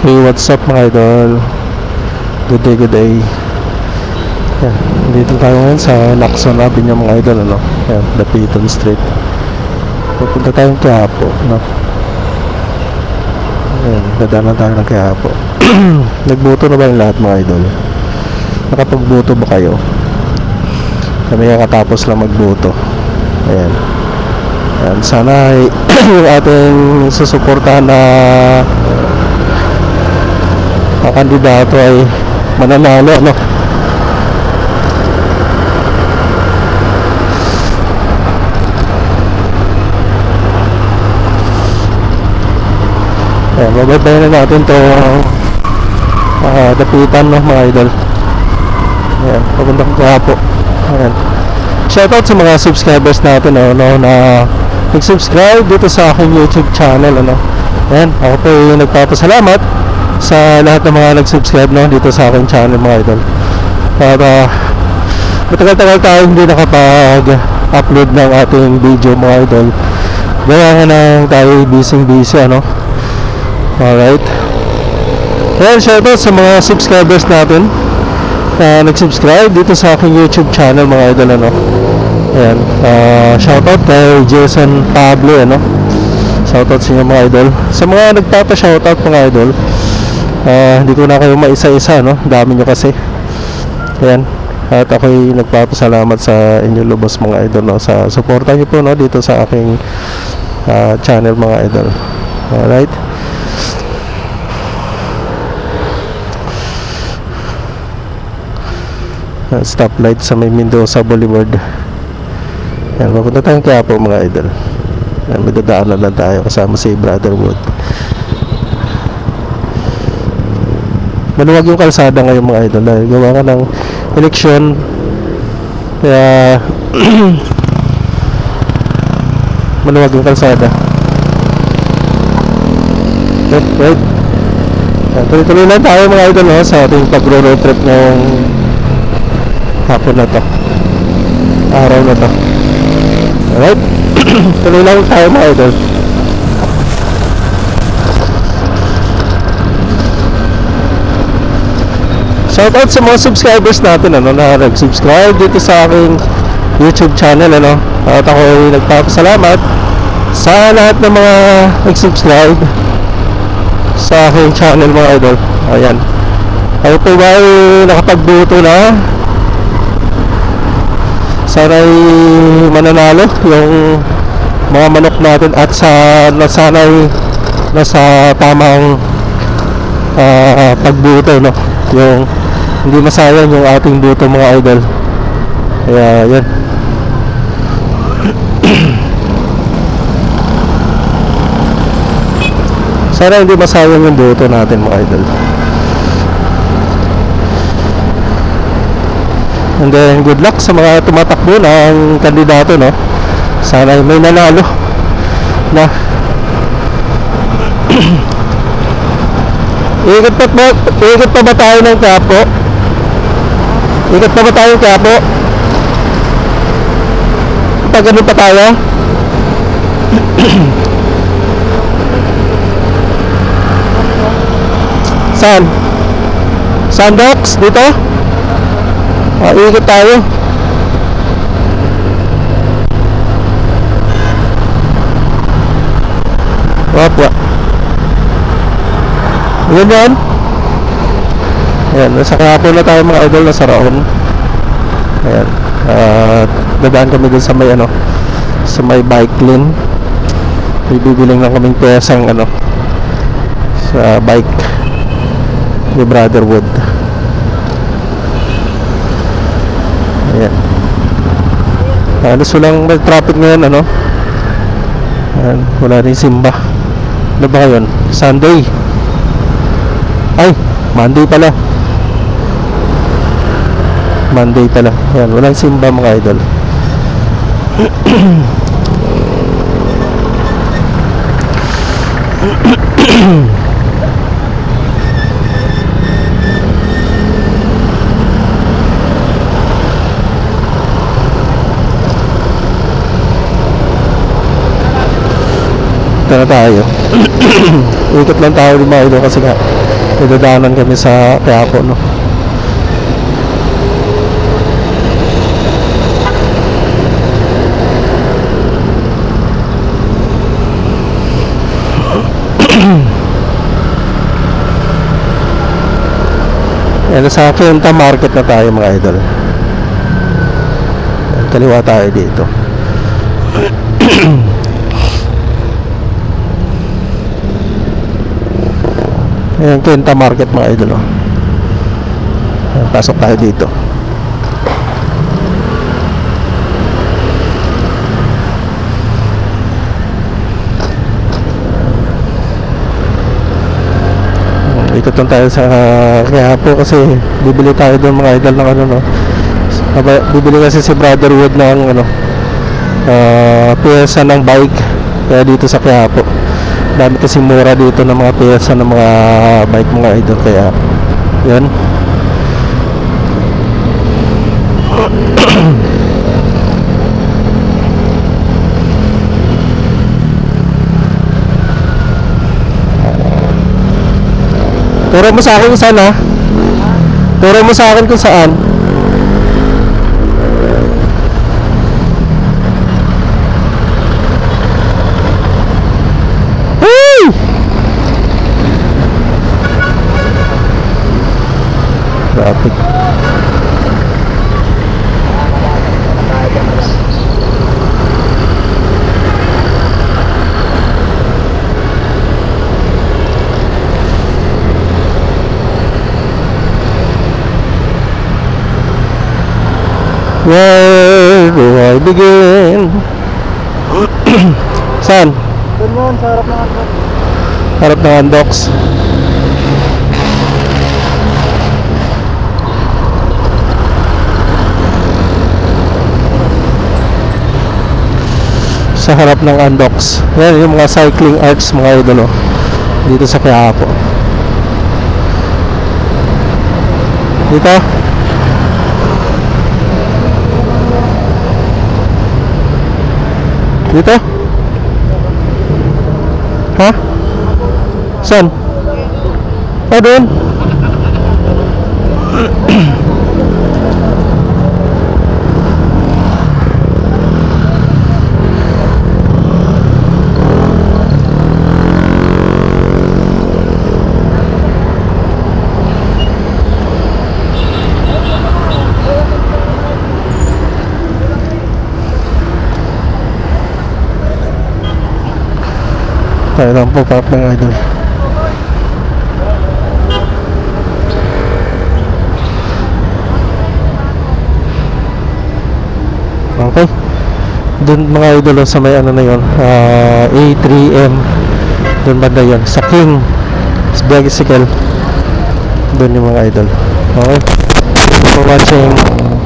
Hey, what's up mga idol? Good day, good day. Yan, dito tayo ngayon sa Lacson Avenue mga idol, ano? Yan, Dapitan Street. Pupunta tayong Quiapo, no? Yan, dadaanan tayo ng Quiapo. Nagboto na ba yung lahat mga idol? Nakapagboto ba kayo? Kami kakatapos lang magboto. Ayan. Yan, sana yung ating susuportahan na kandidato ay mananalo, ano? Ayan, mababayan na natin to Dapitan, no, mga idol. Ayan, papunta ko po. Ayan, shoutout sa mga subscribers natin, no, na nag-subscribe dito sa aking YouTube channel, ano. Ayan, ako po yung nagpapasalamat sa lahat ng mga nag-subscribe, no, dito sa aking channel mga idol. Para matagal-tagal tayo hindi nakapag-upload ng ating video mga idol. Gaya nga nang tayo busy, ano. Alright. Ayan, shoutout sa mga subscribers natin na nag-subscribe dito sa aking YouTube channel mga idol, ano. Ayan, shoutout kay Jason Pablo, ano. Shoutout sa inyo mga idol. Sa mga nagpapa-shoutout mga idol, hindi ko na kayo maisa-isa, no? Dami nyo kasi. Ayan. At ako'y nagpapasalamat sa inyo lubos mga idol, no? Sa suporta nyo po, no? Dito sa aking channel mga idol. Alright. Stoplight sa may Mendoza Boulevard. Ayan. Mapunta tayong Quiapo mga idol. Ayan. May dadaanan lang tayo kasama si Brother Wood. Maluwag yung kalsada ngayon mga idol dahil gawa ka ng eleksyon, kaya maluwag yung kalsada. Right. Tuloy-tuloy lang tayo mga idol, no, sa ating pag-road trip ngayong hapon na to, araw na to. Alright. Tuloy lang tayo mga idol. Shoutout sa mga subscribers natin, ano, na nag-subscribe dito sa aking YouTube channel, ano. At ako ay nagpapasalamat sa lahat ng mga nag-subscribe sa aking channel mga idol. Ayan. Ako po ba ay nakapagboto na? Sana ay mananalo yung mga manok natin at sana ay nasa tamang pagboto, no. Yung hindi masayang yung ating boto mga idol. Kaya yan. Sana hindi masayang yung boto natin mga idol. And then good luck sa mga tumatakbo ng kandidato, no. Sana may nanalo na. Ikot pa ba tayo ng Quiapo? Ikot pa ba tayo ng Quiapo? Pag ganun pa tayo? Saan? Sandbox? Dito? Ikot tayo. Wapwa. Yan. Ayan, nasa Quiapo na tayo mga idol, nasa Raon. Ayan, dadaan kami dun sa may ano, sa may bike lane. May bibiling lang kaming pesang ano, sa bike ni Brother Wood. Ayan, halos walang may traffic ngayon, ano. Ayan, wala rin simba. Ano ba ngayon? Sunday. Ay, Monday pala. Monday pala. Ayan, walang simba mga idol. Ito na tayo. Ikot lang tayo mga idol kasi nga nadadaanan kami sa Quiapo, no. Yan, sa Quinta Market na tayo mga idol. Kaliwa tayo dito. Ayan, Quinta Market mga idol, oh. Ayan, pasok tayo dito. Ikot lang tayo sa Quiapo kasi bibili tayo doon mga idol ng ano, no. Bibili kasi si Brotherwood ng ano, piyesa ng bike. Kaya dito sa Quiapo dami kasi mura dito ng mga piyesa ng mga bike mga idol, kaya yun. Turo mo sa akin kung saan, ha? Turo mo sa akin kung saan. Woo! Traffic. Where do I begin? Saan? Doon mo, sa harap ng Andox. Harap ng Andox. Sa harap ng Andox. Yan yung mga cycling arts mga idol, oh. Dito sa Quiapo. Dito. Dito? Ha? Saan? Ah, doon? Tayo lang po park ng idol. Okay. Doon mga idol sa may ano na yun, A3M. Doon banda yun, sa King Bicycle. Doon yung mga idol. Okay. Thank you for watching.